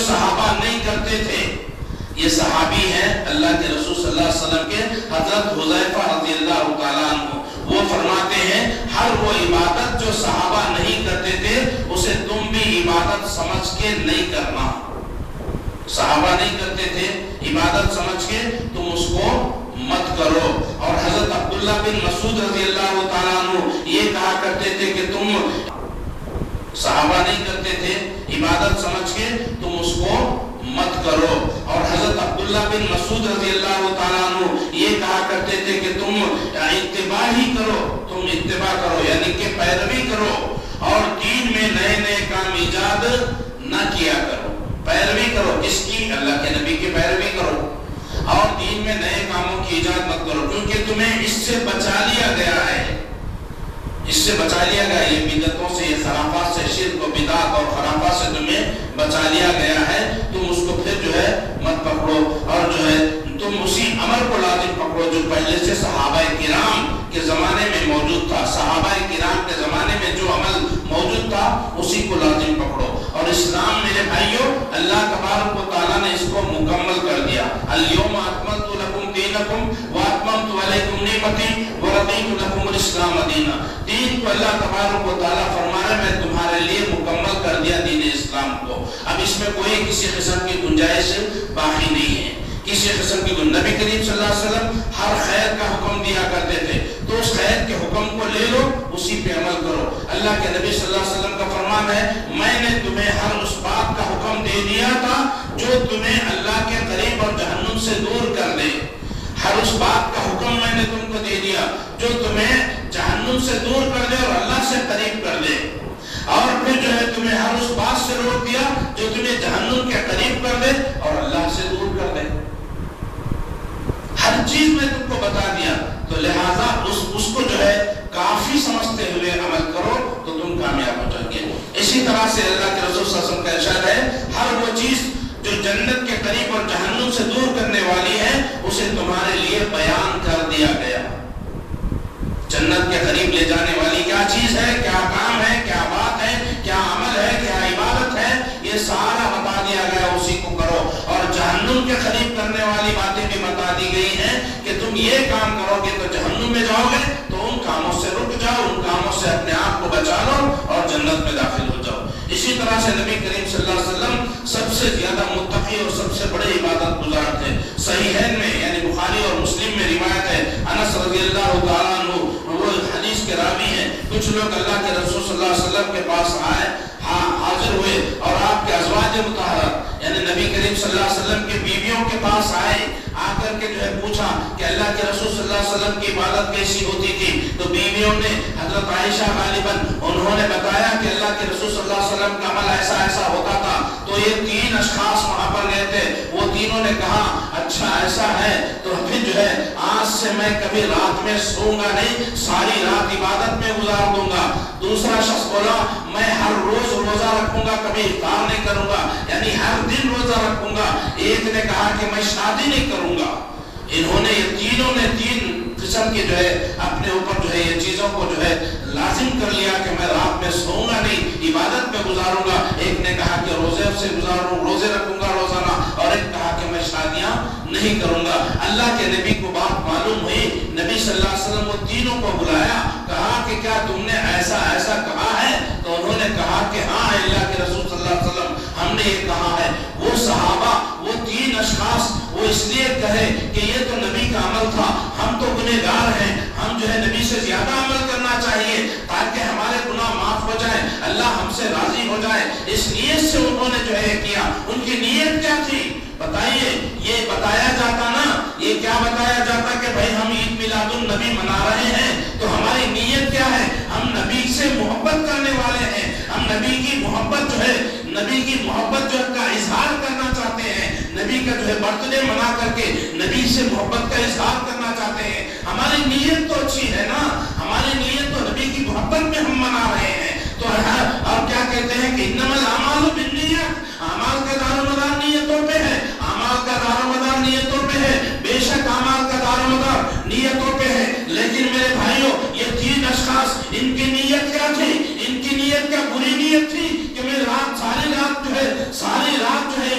صحابہ نہیں کرتے تھے. یہ صحابی ہیں اللہ کے رسول صلی اللہ علیہ وسلم کے حضرت حذیفہ رضی اللہ تعالیٰ عنہ. وہ فرماتے ہیں ہر وہ عبادت جو صحابہ نہیں کرتے تھے اسے تم بھی عبادت سمجھ کے نہیں کرنا. صحابہ نہیں کرتے تھے عبادت سمجھ کے تم اس کو مت کرو. اور حضرت عبداللہ بن مسعود رضی اللہ تعالیٰ عنہ یہ کہا کرتے تھے کہ تم صحابہ نہیں کرتے تھے عبادت سمجھ کے تم اس کو مت کرو. اور حضرت عبداللہ بن مسعود رضی اللہ تعالیٰ عنہ یہ کہا کرتے تھے کہ تم اتباع ہی کرو, تم اتباع کرو یعنی کہ پیروی کرو, اور دین میں نئے نئے کام ایجاد نہ کیا کرو. پیروی کرو کس کی؟ اللہ کے نبی کی پیروی کرو, اور دین میں نئے کاموں کی ایجاد مت کرو, کیونکہ تمہیں اس سے بچا لیا گیا ہے. اس سے بچا لیا گیا, یہ بدعتوں سے, یہ خرافات سے, شرک و بدعت اور خرافات سے تمہیں بچا لیا گیا ہے. تم اس کو پھر جو ہے مت پکڑو, اور جو ہے تم اسی عمل کو لازم پکڑو جو پہلے سے صحابہ کرام کے زمانے میں موجود تھا. صحابہ کرام کے زمانے میں جو عمل موجود تھا اسی کو لازم پکڑو. اور اسلام میرے بھائیوں اللہ تبارک و تعالیٰ نے اس کو مکمل کر دیا. الیوم اکملت لکم دینکم واتممت علیکم نعمتی ورضیت لکم الاسلام دینا. دین کو اللہ تبارک و تعالیٰ فرمایا میں تمہارے لیے مکمل کر دیا دین اسلام کو. اب اس میں کوئی کسی قسم کی گنجائش باقی نہیں ہے, کسی قسم کی. نبی کریم صلی اللہ علیہ وسلم ہر خیر کا حکم دیا کرتے تھے, تو اس خیر کے حکم کو لے لو, اسی پہ عمل کرو. اللہ کے نبی صلی اللہ علیہ وسلم کا فرمان ہے میں نے تمہیں ہر اس بات کا حکم دے دیا تھا جو تمہیں اللہ کے قریب اور جہنم سے دور کر دے. ہر اس بات کا حکم میں نے تم کو دے دیا جو تمہیں جہنم سے دور کر دے اور اللہ سے قریب کر دے, اور پھر جو ہے تمہیں ہر اس بات سے روک دیا جو تمہیں جہنم کے قریب کر دے اور اللہ سے دور کر دے. ہر چیز میں تم کو بتا دیا, تو لہٰذا اس کو جو ہے کافی سمجھتے ہوئے عمل کرو تو تم کامیاب ہو جائیں گے. اسی طرح سے اللہ کے رسول صلی اللہ علیہ وسلم کا ارشاد ہے ہر وہ چیز جو جنت کے قریب اور جہنم سے دور کرنے والی ہے اسے تمہارے لیے بیان کر دیا گیا. جنت کے قریب لے جانے والی کیا چیز ہے, کیا کام ہے, کیا بات ہے, کیا عمل ہے, کیا عبادت ہے, یہ سارا بتا دیا گیا, اسی کو کرو. اور جہنم کے قریب کرنے والی باتیں بھی بتا دی گئی ہیں کہ تم یہ کام کرو گے تو جہنم میں جاؤ گے, تو ان کاموں سے رک جاؤ, ان کاموں سے اپنے آپ کو بچا لو اور جنت میں داخل ہو جاؤ. اسی طرح سے نبی کریم صلی اللہ علیہ وسلم سب سے زیادہ متقی اور سب سے بڑے عبادت گزار تھے. صحیحین میں یعنی بخاری اور مسلم میں روایت ہے, انس رضی اللہ تعالیٰ عنہ وہ حدیث کے راوی ہیں, کچھ لوگ اللہ کے رسول صلی اللہ علیہ وسلم کے پاس آئے, حاضر ہوئے, اور آپ کے ازواج مطہرات یعنی نبی کریم صلی اللہ علیہ وسلم کی بیویوں کے پاس آئے, آ کر کے جو ہے پوچھا کہ اللہ کے رسول صلی اللہ علیہ وسلم کی عبادت کیسی ہوتی تھی. تو بیویوں نے حضرت عائشہ غالباً انہوں نے بتایا کہ اللہ کے رسول صلی اللہ علیہ وسلم کا عمل ایسا ایسا ہوتا تھا. تو یہ تین اشخاص وہاں پر گئے تھے, وہ تینوں نے کہا اچھا ایسا ہے تو پھر جو ہے آج سے میں کبھی رات میں سوؤں گا نہیں, ساری رات عبادت میں گزار دوں گا. دوسرا شخص بولا میں ہر روز روزہ رکھوں گا, کبھی افطار نہیں کروں گا, یعنی ہر دن روزہ رکھوں گا. ایک نے کہا کہ میں شادی نہیں کروں گا. انہوں نے یہ تینوں نے تین قسم کے جو ہے اپنے اوپر جو ہے یہ چیزوں کو جو ہے لازم کر لیا کہ میں رات میں سوؤں گا نہیں, عبادت میں گزاروں گا. ایک نے کہا کہ روزے رکھوں گا روزانہ, اور ایک کہا کہ میں شادیاں نہیں کروں گا. اللہ کے نبی کو بات معلوم ہوئی, نبی صلی اللہ علیہ وسلم وہ تینوں کو بلایا, کہا کہ کیا تم نے ایسا ایسا کہا ہے؟ تو انہوں نے کہا کہ ہاں اللہ کے رسول صلی اللہ علیہ وسلم ہم نے یہ کہا ہے. وہ صحابہ وہ تین اشخاص وہ اس لیے کہے کہ یہ تو نبی کا عمل تھا, ہم تو گنہگار ہیں, ہم جو ہے نبی سے زیادہ عمل کرنا چاہیے تاکہ ہمارے گناہ معاف ہو جائیں, اللہ ہم سے راضی ہو جائے. اس نیت سے انہوں نے جو ہے کیا. ان کی نیت کیا تھی بتائیے؟ یہ بتایا جاتا نا, یہ کیا بتایا جاتا کہ بھائی ہم عید میلاد النبی منا رہے ہیں, تو ہماری نیت کیا ہے؟ ہم نبی سے محبت کرنے والے ہیں, ہم نبی کی محبت جو ہے نبی کی محبت جو کا اظہار کرنا چاہتے ہیں, نبی کا جو ہے برتھ ڈے منا کر کے نبی سے محبت کا اظہار کرنا چاہتے ہیں. ہماری نیت تو اچھی ہے نا, ہماری نیت تو نبی کی محبت میں ہم منا رہے ہیں. تو اور کیا کہتے ہیں کہ انما الاعمال بالنیات, اعمال کا دار و مدار نیتوں پہ ہے, اعمال کا دار و مدار نیتوں پہ ہے. بے شک اعمال کا دار و مدار نیتوں پہ ہے, لیکن میرے بھائیوں یہ تین اشخاص ان کی نیت کیا تھی؟ ان کی نیت کیا بری نیت تھی کہ میں ساری رات جو ہے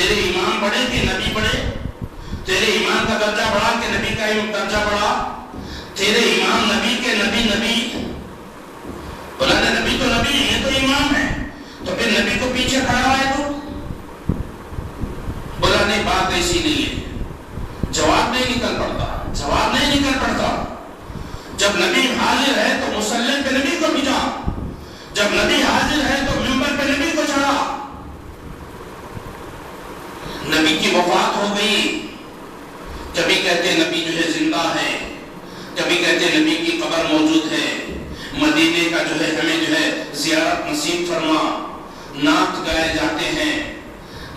تیرے ایمان بڑھے کہ نبی بڑھے؟ تیرے ایمان کا درجہ بڑھا کہ نبی کا درجہ بڑھا؟ تیرے ایمان نبی کے نبی بولا نبی تو نبی نہیں ہے تو امام ہے، تو پھر نبی کو پیچھے کھڑا ہے تو بولا نہیں، بات ایسی نہیں ہے، جواب نہیں نکل پڑتا۔ جب نبی حاضر ہے تو مسلم پہ نبی کو بھیجا، جب نبی حاضر ہے تو منبر پہ نبی کو چڑھا۔ نبی کی وفات ہو گئی، کبھی کہتے نبی جو ہے زندہ ہے، کبھی کہتے نبی کی قبر موجود ہے، مدینے کا جو ہے ہمیں جو ہے زیارت نصیب فرما، نعت گائے جاتے ہیں،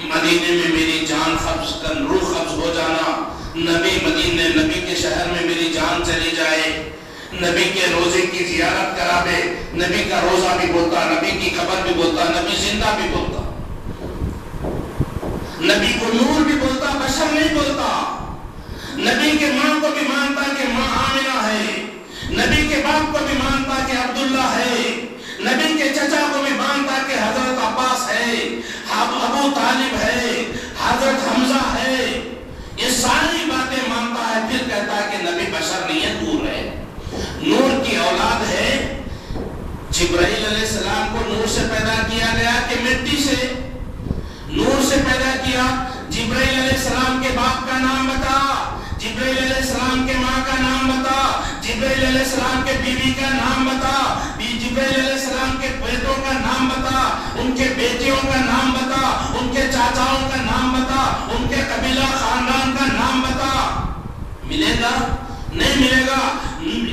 مدینے میں میری جان روح قبض ہو جانا، نبی کے شہر میں میری جان چلی جائے، نبی کے روزے کی زیارت کرا دے، نبی کا روزہ بھی بولتا، نبی کی قبر بھی بولتا، نبی زندہ بھی بولتا، نبی کو نور بھی بولتا، بشر نہیں بولتا، نبی کے ماں کو بھی مانتا کہ ماں آمنہ ہے، نبی کے باپ کو بھی مانتا کہ عبداللہ ہے، نبی کے چچا کو بھی مانتا کہ حضرت عباس ہے، ابو طالب ہے، حضرت حمزہ ہے، یہ ساری باتیں مانتا ہے، پھر کہتا ہے کہ نبی بشر نہیں ہے، نور ہے، نور کی اولاد ہے۔ جبرائیل علیہ السلام کو نور سے پیدا کیا گیا کہ مٹی سے؟ نور سے پیدا کیا۔ جبرائیل علیہ السلام کے باپ کا نام بتا، جبرائیل علیہ السلام کے ماں کا نام بتا، جبرائیل علیہ السلام کے بیوی کا نام بتا، جبرائیل علیہ السلام کے بیٹوں کا نام بتا، ان کے بیٹیوں کا نام بتا، ان کے چاچاؤں کا نام بتا، ان کے قبیلہ خاندان کا نام بتا، ملے گا؟ نہیں ملے گا۔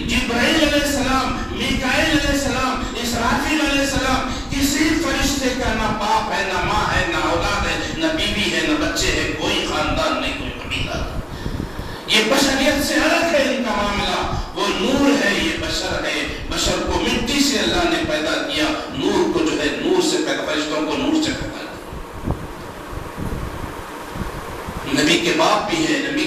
جبرائیل علیہ السلام، میکائیل علیہ السلام، اسرافیل علیہ السلام، کسی فرشتے کا نہ باپ ہے، نہ ماں ہے، نہ اولاد ہے، نہ بیوی ہے، نہ بچے ہے، کوئی خاندان نہیں، کوئی قبیلہ نہیں۔ یہ بشریت سے الگ ہے ان کا معاملہ، وہ نور ہے، یہ بشر ہے، بشر کو مٹی سے اللہ نے پیدا کیا، نور کو جو ہے نور سے پیدا، فرشتوں کو نور سے پیدا کیا۔ نبی کے باپ بھی ہے، نبی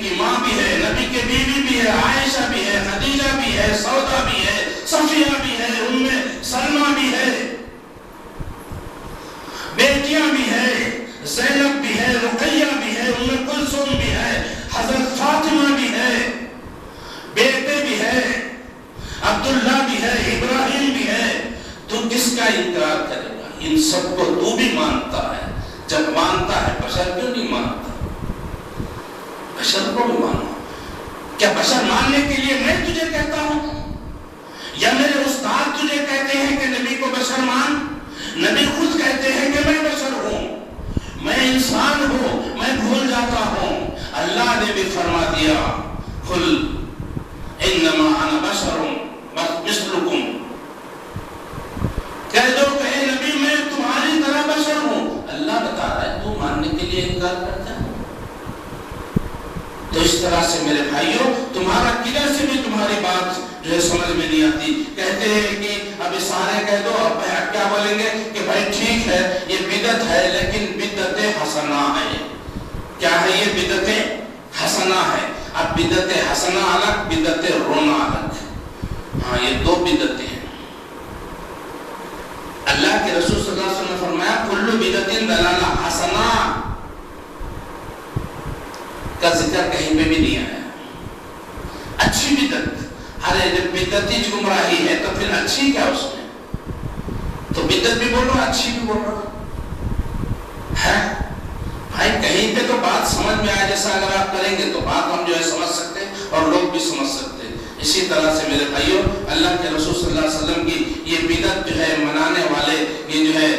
کی ماں بھی ہے، نبی کے بیوی بھی ہے، عائشہ بھی ہے، خدیجہ بھی ہے، سودا بھی ہے، صفیہ بھی ہے، ام سلمہ بھی ہے، بیٹیاں بھی ہے، زینب بھی ہے، رقیہ بھی ہے، ام کلثوم بھی ہے، حضرت فاطمہ بھی ہے، بیٹے بھی ہے، عبداللہ بھی ہے، ابراہیم بھی ہے۔ تو کس کا انکار کرے گا؟ ان سب کو تو بھی مانتا ہے، جب مانتا ہے بشر کیوں نہیں مانتا؟ بشر کو بھی مانو۔ کیا بشر ماننے کے لیے میں تجھے کہتا ہوں یا میرے استاد تجھے کہتے ہیں کہ نبی کو بشر مان؟ نبی خود کہتے ہیں کہ میں بشر ہوں، میں انسان ہوں، میں بھول جاتا ہوں۔ اللہ نے بھی فرما دیا قل انما انا بشر مثلکم، کہہ دو کہ اے نبی میں تمہاری طرح بشر ہوں۔ اللہ بتا رہا ہے تو ماننے کے لیے انکار کرتا ہے؟ تو اس طرح سے میرے بھائیوں، تمہارا کدھر سے بھی تمہاری بات جو ہے سمجھ میں نہیں آتی۔ کہتے ہیں کہ اب سارے کہہ دو، اب کیا بولیں گے کہ بھائی ٹھیک ہے یہ بدعت ہے، لیکن بدعت حسنہ ہے۔ کیا ہے یہ؟ بدعت حسنہ ہے۔ اب بدعت حسنہ الگ، بدعت رونا الگ۔ ہاں یہ دو بدعتیں ہیں۔ اللہ کے رسول صلی اللہ علیہ وسلم نے فرمایا کل بدعت ضلالہ، حسنہ کا ذکر کہیں پہ بھی نہیں آیا۔ اچھی بدعت، ارے جب بدعت ہی گمراہی ہے تو پھر اچھی کیا اس میں؟ تو بدعت بھی بول رہا، اچھی بھی بول رہا ہے۔ بھائی کہیں پہ تو بات سمجھ میں آئے، جیسا اگر آپ کریں گے تو بات ہم جو ہے سمجھ سکتے ہیں اور لوگ بھی سمجھ سکتے ہیں۔ اسی طرح سے میرے بھائیوں، اللہ کے رسول صلی اللہ علیہ وسلم کی یہ بدعت جو ہے منانے والے، یہ جو ہے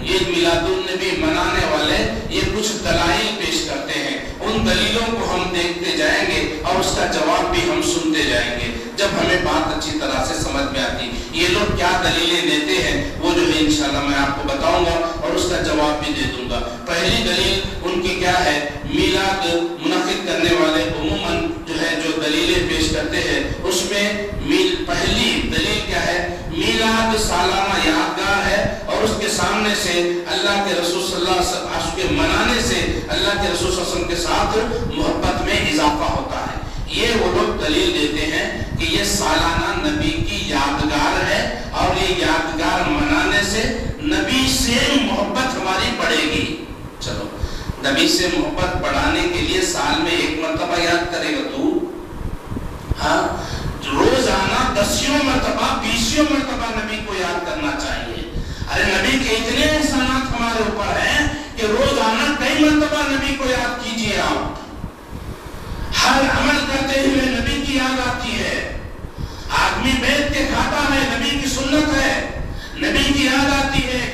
عید میلاد النبی منانے والے، یہ کچھ دلائل پیش کرتے ہیں۔ ان دلیلوں کو ہم دیکھتے جائیں گے اور اس کا جواب بھی ہم سنتے جائیں گے جب ہمیں بات اچھی طرح سے سمجھ میں آتی۔ یہ لوگ کیا دلیلیں دیتے ہیں وہ جو ہے انشاءاللہ میں آپ کو بتاؤں گا اور اس کا جواب بھی دے دوں گا۔ پہلی دلیل ان کی کیا ہے؟ میلاد منعقد کرنے والے عموماً جو ہے جو دلیلیں پیش کرتے ہیں اس میں پہلی دلیل کیا ہے؟ میلاد سالانہ یادگار ہے اور اس کے سامنے سے اللہ کے رسول صلی اللہ علیہ وسلم کے منانے سے اللہ کے رسول صلی اللہ علیہ وسلم کے ساتھ محبت میں اضافہ ہوتا ہے۔ یہ وہ لوگ دلیل دیتے ہیں کہ یہ سالانہ نبی کی یادگار ہے اور یہ یادگار منانے سے نبی سے محبت ہماری بڑھے گی۔ نبی سے محبت بڑھانے کے لیے سال میں ایک مرتبہ یاد کرے گا تو؟ ہاں، روزانہ 10 مرتبہ 20 مرتبہ نبی کو یاد کرنا چاہیے۔ ارے نبی کے اتنے احسانات ہمارے اوپر ہیں کہ روزانہ کئی مرتبہ نبی کو یاد کیجئے۔ آپ ہر عمل کرتے ہوئے نبی کی یاد آتی ہے۔ آدمی بیٹھ کے کھاتا ہے، نبی کی سنت ہے، نبی کی یاد آتی ہے۔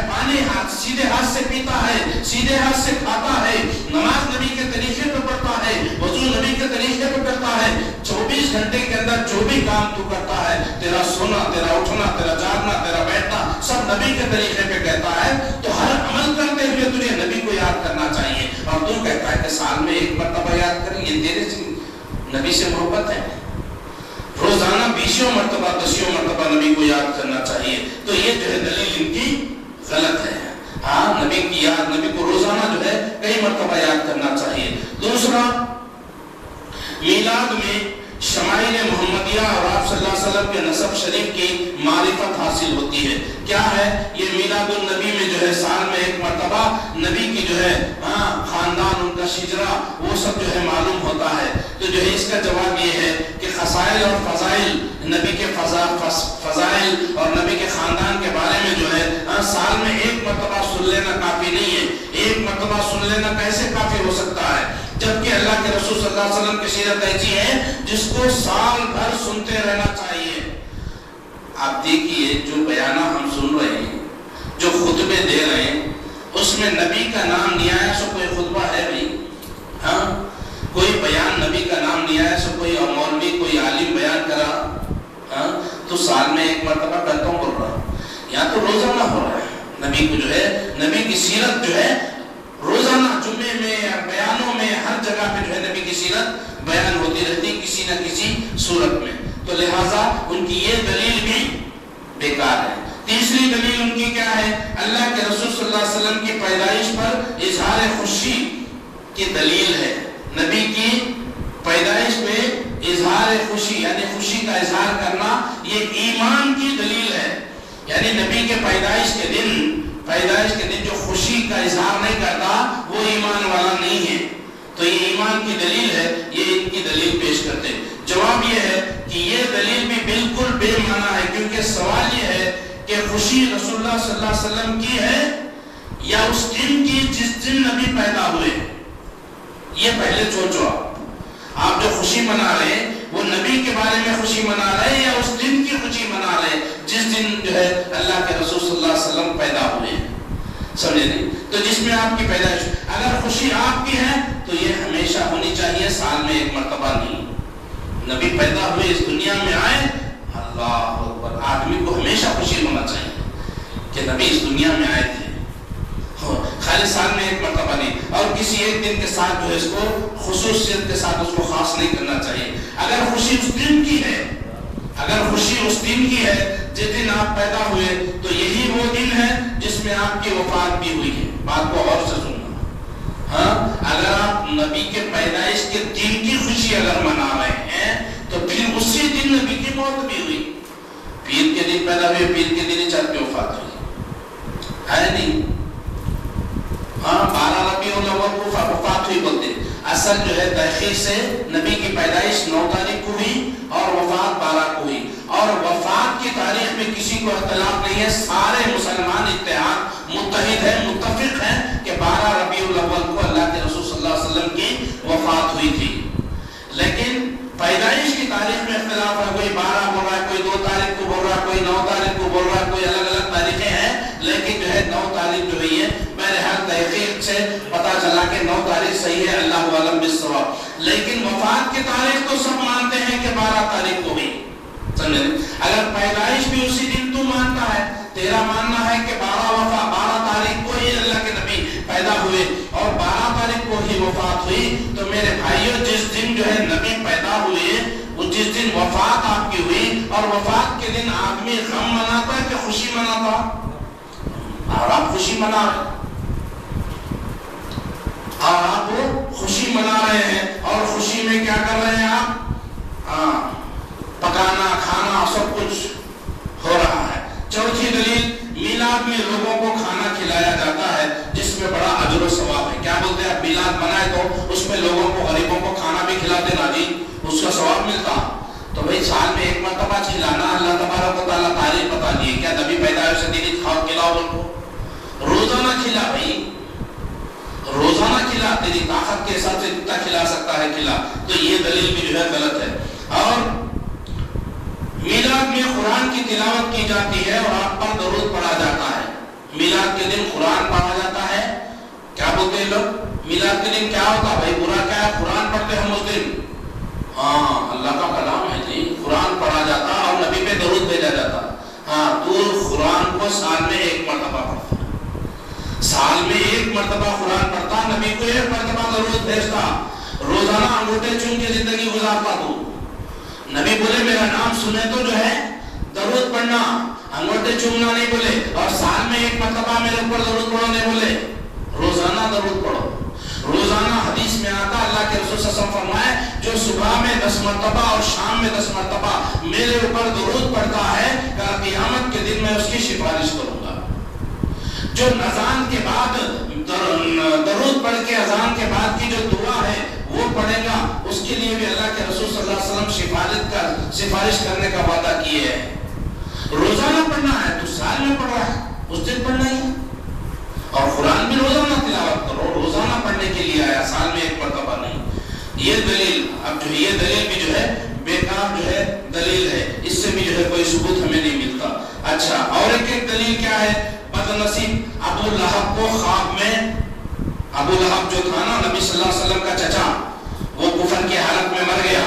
پانی سیدھے ہاتھ سے پیتا ہے، سیدھے ہاتھ سے کھاتا ہے، نماز نبی کے طریقے پہ پڑھتا ہے، وضو نبی کے طریقے پہ کرتا ہے۔ 24 گھنٹے کے اندر جو بھی کام تو کرتا ہے، تیرا سونا، تیرا اٹھنا، تیرا جاگنا، تیرا بیٹھنا، سب نبی کے طریقے پہ کہتا ہے۔ تو ہر عمل کرتے ہوئے تجھے نبی کو یاد کرنا چاہیے، اور تو کہتا ہے کہ سال میں ایک مرتبہ یاد کریں۔ یہ تیرے سے نبی سے محبت ہے؟ روزانہ 20 مرتبہ 10 مرتبہ نبی کو یاد کرنا چاہیے۔ تو یہ جو ہے دلیل ان کی غلط ہے۔ ہاں، نبی کی یاد، نبی کو روزانہ جو ہے کئی مرتبہ یاد کرنا چاہیے۔ دوسرا، میلاد میں شمائل محمدیہ اور آپ صلی اللہ علیہ وسلم کے نسب شریف کی معرفت حاصل ہوتی ہے۔ کیا ہے یہ میلاد النبی میں جو ہے سال میں ایک مرتبہ نبی کی جو ہے خاندان، ان کا شجرہ، وہ سب جو ہے معلوم ہوتا ہے۔ تو جو ہے اس کا جواب یہ ہے کہ خصائل اور فضائل، نبی کے فضائل اور نبی کے خاندان کے بارے میں جو ہے سال میں ایک مرتبہ سن لینا کافی نہیں ہے۔ ایک مرتبہ سن لینا کیسے کافی ہو سکتا ہے جبکہ اللہ کے رسول صلی اللہ علیہ وسلم کی سیرت ایسی ہے جس کو سال بھر سنتے رہنا چاہیے۔ آپ دیکھیے جو بیانہ ہم سن رہے ہیں، جو خطبے دے رہے ہیں، اس میں نبی کا نام نہیں آیا سو کوئی خطبہ ہے بھائی؟ ہاں، کوئی بیان نبی کا نام نہیں آیا سو کوئی مولوی، کوئی عالم بیان کرا، ہاں تو سال میں ایک مرتبہ کرتا ہوں بول رہا، یا تو روزانہ ہو رہا ہے۔ نبی کو جو ہے، نبی کی سیرت جو ہے روزانہ جمعے میں، بیانوں میں، ہر جگہ پہ جو ہے نبی کی سیرت بیان ہوتی رہتی کسی نہ کسی صورت میں۔ تو لہٰذا ان کی یہ دلیل بھی بیکار ہے۔ تیسری دلیل ان کی کیا ہے؟ اللہ کے رسول صلی اللہ علیہ وسلم کی پیدائش پر اظہار خوشی کی دلیل ہے۔ نبی کی پیدائش پہ اظہار خوشی یعنی خوشی کا اظہار کرنا، یہ ایمان کی دلیل ہے۔ یعنی نبی کے پیدائش کے دن جو خوشی کا اظہار نہیں کرتا وہ ایمان والا نہیں ہے۔ تو یہ ایمان کی دلیل ہے، یہ ان کی دلیل پیش کرتے ہیں۔ جواب یہ ہے کہ یہ دلیل بھی بالکل بے معنی ہے، کیونکہ سوال یہ ہے کہ خوشی رسول اللہ صلی اللہ علیہ وسلم کی ہے یا اس دن کی جس دن نبی پیدا ہوئے؟ یہ پہلے سوچو۔ آپ جو خوشی منا رہے ہیں وہ نبی کے بارے میں خوشی منا رہے ہیں یا اس دن کی خوشی منا رہے ہیں جس دن جو ہے اللہ کے رسول صلی اللہ علیہ وسلم پیدا ہوئے؟ سمجھے نہیں؟ تو جس میں آپ کی پیدائش، اگر خوشی آپ کی ہے تو یہ ہمیشہ ہونی چاہیے، سال میں ایک مرتبہ نہیں۔ نبی پیدا ہوئے، اس دنیا میں آئے، اللہ اکبر، آدمی کو ہمیشہ خوشی ہونا چاہیے کہ نبی اس دنیا میں آئے تھے، خالی سال میں ایک مرتبہ نہیں۔ اور کسی ایک دن کے ساتھ جو ہے اس کو خصوصیت کے ساتھ اس کو خاص نہیں کرنا چاہیے۔ اگر خوشی اس دن کی ہے، اگر خوشی اس دن کی ہے جس دن آپ پیدا ہوئے، تو یہی وہ دن ہے جس میں آپ کی وفات بھی ہوئی ہے۔ بات کو اور سے سننا۔ ہاں، اگر آپ نبی کے پیدائش کے دن کی خوشی اگر منا رہے ہیں تو پھر اسی دن نبی کی موت بھی ہوئی۔ پیر کے دن پیدا ہوئے، پیر کے دن ہی چاہت کی وفات ہوئی ہے نہیں؟ ہاں، 12 ربیع الاول کو وفات ہوئی بولتے ہیں۔ اصل جو ہے تحقیق سے نبی کی پیدائش 9 تاریخ کو ہوئی اور وفات 12 کو ہوئی، اور وفات کی تاریخ میں کسی کو اختلاف نہیں ہے، سارے مسلمان اتحاد متحد ہیں، متفق ہیں کہ 12 ربیع الاول کو اللہ کے رسول صلی اللہ علیہ وسلم کی وفات ہوئی تھی۔ لیکن پیدائش کی تاریخ میں اختلاف ہے، کوئی 12 بول رہا ہے، کوئی 2 تاریخ کو بول رہا ہے، کوئی 9 تاریخ کو بول رہا ہے، کوئی الگ الگ تاریخیں ہیں، لیکن جو ہے 9 تاریخ جو ہوئی ہے، بہرحال تحقیق سے پتا چلا کہ 9 تاریخ صحیح ہے، اللہ عالم بالصواب۔ لیکن وفات کی تاریخ تو سب مانتے ہیں کہ 12 تاریخ کو ہوئی، سمجھے؟ اگر پیدائش بھی اسی دن تو مانتا ہے، تیرا ماننا ہے کہ 12 تاریخ کو ہی اللہ کے نبی پیدا ہوئے اور 12 تاریخ کو ہی وفات ہوئی، تو میرے بھائیوں جس دن جو ہے نبی پیدا ہوئے، وہ جس دن وفات آپ کی ہوئی، اور وفات کے دن آدمی غم مناتا ہے کہ خوشی مناتا؟ اور آپ خوشی منا رہے ہیں، اور آپ خوشی منا رہے ہیں، اور خوشی میں کیا کر رہے ہیں آپ؟ پکانا، کھانا، سب کچھ ہو رہا ہے۔ چوتھی دلیل، میلاد میں لوگوں کو کھانا کھلایا جاتا ہے جس اس میں بڑا اجر و ثواب ہے. کیا بولتے ہیں, اب میلاد منائے تو اس میں لوگوں کو, غریبوں کو کھانا بھی کھلاتے نا جی, اس کا ثواب ملتا. تو بھائی سال میں ایک مرتبہ کھلانا, اللہ تبارک و تعالیٰ تاریخ بتا دیے, کیا نبی پیدائش سے دینی کھاؤ کھلاؤ ان کو, روزانہ کھلا بھائی, روزانہ کھلا, تیری طاقت کے حساب سے جتنا کھلا سکتا ہے کھلا. تو یہ دلیل بھی جو ہے غلط ہے. اور میلاد میں قرآن کی تلاوت کی جاتی ہے اور آپ پر درود پڑھا جاتا ہے. میلاد کے دن قرآن پڑھا جاتا ہے. کیا بولتے ہیں لوگ, میلاد کے دن کیا ہوتا بھائی, برا کیا ہے, قرآن پڑھتے ہم اس دن, ہاں اللہ کا کلام ہے جی, قرآن پڑھا جاتا اور نبی پہ درود بھیجا جاتا. ہاں تو قرآن کو سال میں ایک مرتبہ پڑھتا, سال میں ایک مرتبہ قرآن پڑھتا, نبی کو ایک مرتبہ درود بھیجتا, روزانہ انگوٹھے چوم کے زندگی گزارتا. تو نبی بولے میرا نام سنے تو جو ہے درود پڑھنا, انگوٹھے چومنا نہیں بولے, اور سال میں ایک مرتبہ میرے اوپر درود پڑھو نہیں بولے, روزانہ درود پڑھو. روزانہ حدیث میں آتا, اللہ کے رسول صلی اللہ علیہ وسلم فرمائے, جو صبح میں 10 مرتبہ اور شام میں 10 مرتبہ میرے اوپر درود پڑھتا ہے, قیامت کے دن میں اس کی سفارش کروں گا. جو اذان کے بعد درود پڑھ کے اذان کے بعد کی جو دعا ہے وہ پڑھے گا, اس کے لیے بھی اللہ کے رسول صلی اللہ علیہ وسلم سفارش کرنے کا وعدہ کیے ہیں. روزانہ پڑھنا ہے تو سال میں پڑھ رہا ہے, اس دن پڑھنا ہی, اور قرآن بھی روزانہ تلاوت کرو, روزانہ پڑھنے کے لیے آیا, سال میں ایک مرتبہ نہیں. یہ دلیل, اب جو یہ دلیل بھی جو ہے بیکار جو ہے دلیل ہے, اس سے بھی جو ہے کوئی ثبوت ہمیں نہیں ملتا. اچھا, اور ایک دلیل کیا ہے, بد نصیب ابو لہب کو خواب میں, ابو لہب جو تھا نا نبی صلی اللہ علیہ وسلم کا چچا, وہ کفر کی حالت میں مر گیا,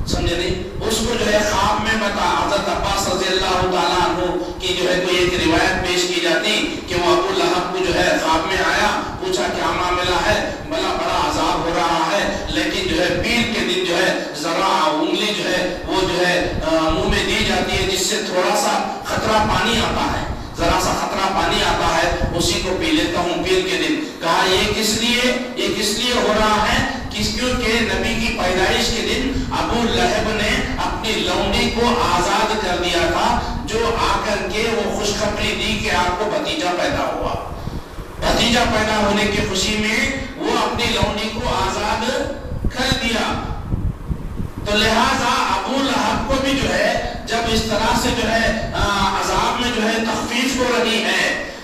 سمجھے نہیں, اس کو جو ہے خواب میں بتا, حضرت عباس رضی اللہ تعالیٰ عنہ کی جو ہے کوئی ایک روایت پیش کی جاتی کہ وہ ابو لہب کو جو ہے خواب میں آیا, پوچھا کیا معاملہ ہے, بلا بڑا عذاب ہو رہا ہے, لیکن جو ہے پیر کے دن جو ہے ذرا انگلی جو ہے وہ جو ہے منہ میں دی جاتی ہے, جس سے تھوڑا سا خطرہ پانی آتا ہے, ذرا سا خطرہ پانی آتا ہے, اسی کو پی لیتا ہوں پیر کے دن. کہا یہ کس لیے ہو رہا ہے, کیونکہ نبی کی پیدائش کے دن ابو لہب نے اپنی لونڈی کو آزاد کر دیا تھا, جو آ کر کے وہ خوشخبری دی کہ آپ کو بھتیجا پیدا ہوا. بھتیجا پیدا ہونے کی خوشی میں وہ اپنی لونڈی کو آزاد کر دیا. تو لہذا ابو لہب کو بھی جو ہے جب اس طرح سے جو ہے عذاب میں جو ہے تخفیف ہو رہی ہے,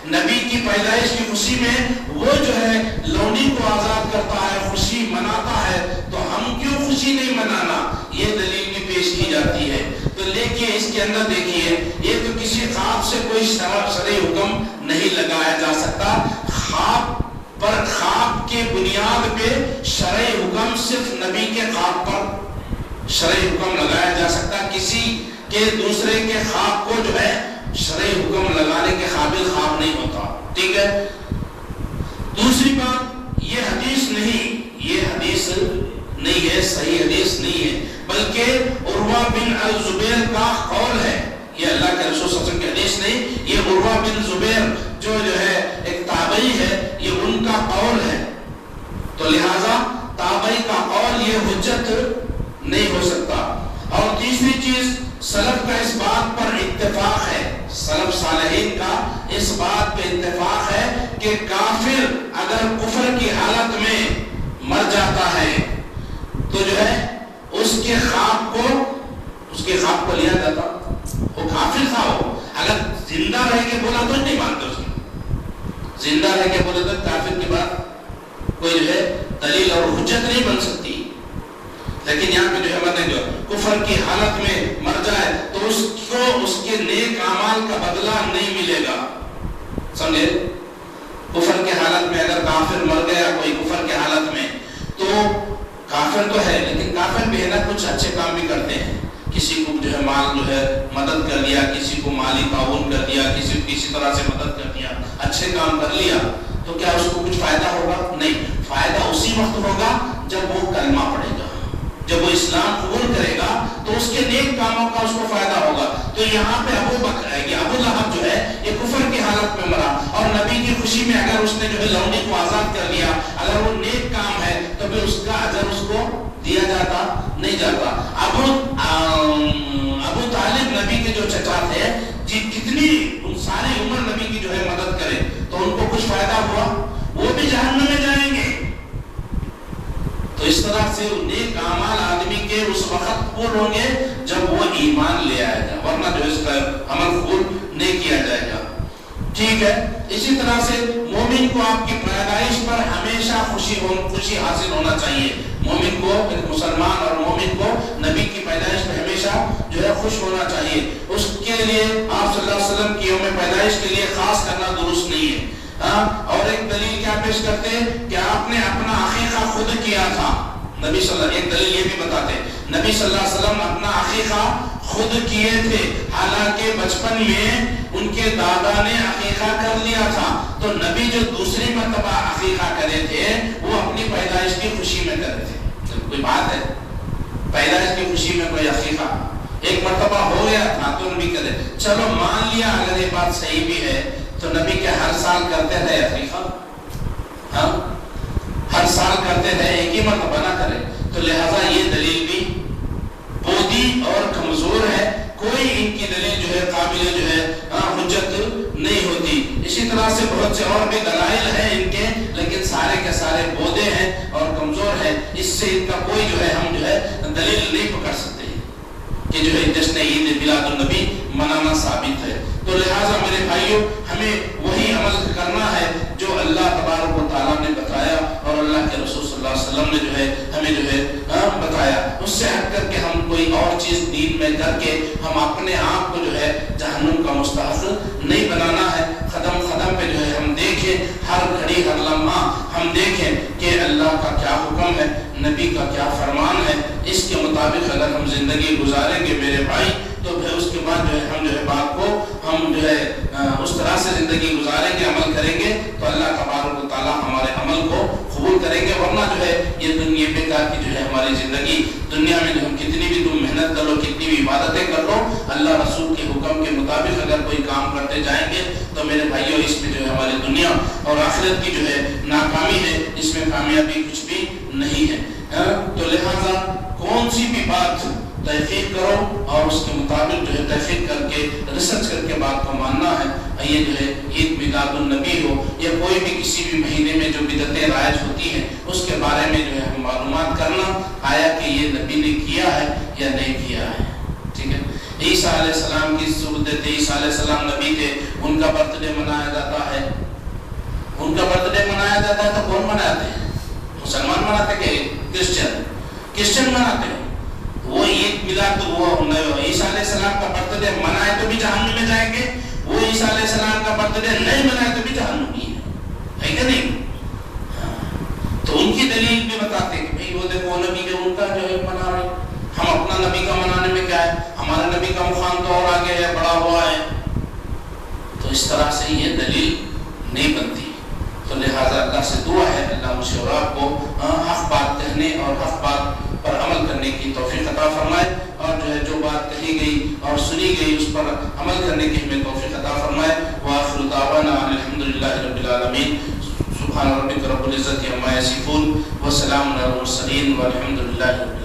نبی کی پیدائش کی خوشی میں وہ جو ہے لونڈی کو آزاد کرتا ہے, خوشی مناتا ہے, تو ہم کیوں خوشی نہیں منانا, یہ دلیل بھی پیش کی جاتی ہے. تو لیکن اس کے اندر دیکھیے, یہ تو کسی خواب سے کوئی شرعی حکم نہیں لگایا جا سکتا. خواب کے بنیاد پہ شرعی حکم صرف نبی کے خواب پر شرعی حکم لگایا جا سکتا, کسی کے دوسرے کے خواب کو جو ہے شرعی حکم لگانے کے قابل خواب نہیں ہوتا. ٹھیک ہے. دوسری بات, یہ حدیث نہیں ہے, صحیح حدیث نہیں ہے, بلکہ عروہ بن الزبیر کا قول ہے. یہ اللہ کے رسول صلی اللہ علیہ وسلم کی حدیث نہیں, یہ عروہ بن زبیر جو ہے ایک تابعی ہے, یہ ان کا قول ہے. تو لہذا تابعی کا قول یہ حجت نہیں ہو سکتا. اور تیسری چیز, سلف کا اس بات پر اتفاق ہے, سلف صالحین کا اس بات پہ اتفاق ہے کہ کافر اگر کفر کی حالت میں مر جاتا ہے تو جو ہے اس کے خواب کو لیا جاتا. وہ کافر تھا, وہ اگر زندہ رہ کے بولا تو نہیں مانتے, اس کی زندہ رہ کے بولے تو کافر کی بات کوئی جو ہے دلیل اور حجت نہیں بن سکتی. لیکن یہاں پہ جو ہے مرنے جو کفر کی حالت میں مر جائے تو اس کو اس کے نیک اعمال کا بدلہ نہیں ملے گا. سمجھے, کفر کے حالت میں اگر کافر مر گیا کوئی کفر کے حالت میں, تو کافر تو ہے لیکن کافر بھی ہے نا کچھ اچھے کام بھی کرتے ہیں, کسی کو جو ہے مال جو ہے مدد کر دیا, کسی کو مالی تعاون کر دیا, کسی طرح سے مدد کر دیا, اچھے کام کر لیا, تو کیا اس کو کچھ فائدہ ہوگا؟ نہیں. فائدہ اسی وقت ہوگا جب وہ کلمہ پڑھے گا, جب وہ اسلام قبول کرے گا تو اس کے نیک کاموں کا اس کو فائدہ ہوگا. تو یہاں پہ ابو لہب جو ہے یہ کفر کی حالت میں مرا, اور نبی کی خوشی میں اگر اس نے جو ہے لونڈی کو آزاد کر لیا, اگر وہ نیک کام ہے تو پھر اس کا اجر اس کو دیا جاتا نہیں جاتا. ابو طالب نبی کے جو چچا تھے, کتنی ساری عمر نبی کی جو ہے مدد کرے تو ان کو کچھ فائدہ ہوا؟ وہ بھی جہنم میں جائیں گے. تو اس طرح سے نیک اعمال آدمی کے اس وقت قبول ہوں گے جب وہ ایمان لے آئے گا، ورنہ جو اس کا عمل قبول نہیں کیا جائے گا. ٹھیک ہے. اسی طرح سے مومن کو آپ کی پیدائش پر ہمیشہ خوشی حاصل ہونا چاہیے. مومن کو، مسلمان اور مومن کو نبی کی پیدائش پر ہمیشہ جو ہے خوش ہونا چاہیے. اس کے لیے آپ صلی اللہ علیہ وسلم کی یوم پیدائش کے لیے خاص کرنا درست نہیں ہے. اور ایک دلیل کیا پیش کرتے ہیں کہ آپ نے اپنا عقیقہ خود کیا تھا. نبی صلی اللہ علیہ وسلم ایک دلیل یہ بھی بتاتے ہیں نبی صلی اللہ علیہ وسلم اپنا عقیقہ خود کیے تھے، حالانکہ بچپن میں ان کے دادا نے عقیقہ کر لیا تھا. تو نبی جو دوسری مرتبہ عقیقہ کرے تھے وہ اپنی پیدائش کی خوشی میں کرے تھے. کوئی بات ہے پیدائش کی خوشی میں کوئی عقیقہ ایک مرتبہ ہو گیا تھا تو نبی کرے. چلو مان لیا اگر یہ بات صحیح بھی ہے تو نبی کے ہر سال کرتے تھے عقیقہ؟ ہاں ہر سال کرتے تھے، ایک ہی مرتبہ نہ کرے. تو لہذا یہ دلیل بھی بودی اور کمزور ہے. کوئی ان کی دلیل جو ہے قابل جو ہے حجت نہیں ہوتی. اسی طرح سے بہت سے اور بھی دلائل ہیں ان کے، لیکن سارے کے سارے بودے ہیں اور کمزور ہیں. اس سے ان کا کوئی جو ہے ہم جو ہے دلیل نہیں پکڑ سکتے کہ جو ہے جشن عید میلاد النبی منانا ثابت ہے. تو لہٰذا میرے بھائیوں ہمیں وہی عمل کرنا ہے جو اللہ تبارک و تعالیٰ نے بتایا اور اللہ کے رسول صلی اللہ علیہ وسلم نے جو ہے ہمیں جو ہے بتایا. اس سے ہٹ کر کے ہم کوئی اور چیز دین میں کر کے ہم اپنے آپ کو جو ہے جہنم کا مستحق نہیں بنانا ہے. قدم قدم پہ جو ہے ہم دیکھیں، ہر گھڑی ہر لمحہ ہم دیکھیں کہ اللہ کا کیا حکم ہے، نبی کا کیا فرمان ہے. اس کے مطابق اگر ہم زندگی گزاریں گے میرے بھائی تو پھر اس کے بعد جو ہے ہم جو ہے بات کو ہم جو ہے اس طرح سے زندگی گزاریں گے، عمل کریں گے تو اللہ تبارک و تعالیٰ ہمارے عمل کو قبول کریں گے. ورنہ جو ہے یہ دنیا بیکار کی جو ہے ہماری زندگی، دنیا میں جو ہم کتنی بھی تم محنت کر لو، کتنی بھی عبادتیں کر لو، اللہ رسول کے حکم کے مطابق اگر کوئی کام کرتے جائیں گے تو میرے بھائیوں اس میں جو ہے ہماری دنیا اور آخرت کی جو ہے ناکامی ہے، اس میں کامیابی کچھ بھی نہیں ہے. تو لہٰذا کون سی بھی بات تحقیق کرو اور اس کے مطابق جو ہے تحقیق کر کے ریسرچ کر کے بات کو ماننا ہے. یہ جو ہے عید میلاد النبی ہو یا کوئی بھی کسی بھی مہینے میں جو بدعتیں رائج ہوتی ہیں اس کے بارے میں جو ہے ہم معلومات کرنا آیا کہ یہ نبی نے کیا ہے یا نہیں کیا ہے. ٹھیک ہے. عیسیٰ علیہ السلام کی صورت، عیسیٰ علیہ السلام نبی تھے، ان کا برتھ ڈے منایا جاتا ہے. ان کا برتھ ڈے منایا جاتا ہے تو کون مناتے ہیں؟ مسلمان مناتے کہ کرسچن مناتے ہیں. وہ عید میلاد وہ عیسیٰ علیہ السلام کا برتھ ڈے منائے تو بھی جہنم میں جائیں گے، وہ عیسیٰ علیہ السلام کا برتھ ڈے نہیں منائے تو بھی جہنم ہی ہے کہ نہیں؟ تو ان کی دلیل بھی بتاتے ہیں کہ بھئی وہ دیکھو نبی کے ان کا جو ہے منا رہے، ہم اپنا نبی کا منانے میں کیا ہے، ہمارے نبی کا مقام تو اور آگے ہے، بڑا ہوا ہے. تو اس طرح سے یہ دلیل نہیں بنتی. تو لہٰذا اللہ سے دعا ہے اللہ مجھے اور آپ کو حق بات کہنے اور حق بات پر عمل کرنے کی توفیق عطا فرمائے، اور جو ہے جو بات کہی گئی اور سنی گئی اس پر عمل کرنے کی ہمیں توفیق عطا فرمائے. وآخر دعوانا الحمدللہ رب العالمین. سبحان ربک رب العزت عما یصفون وسلام علی المرسلین والحمدللہ رب العالمین.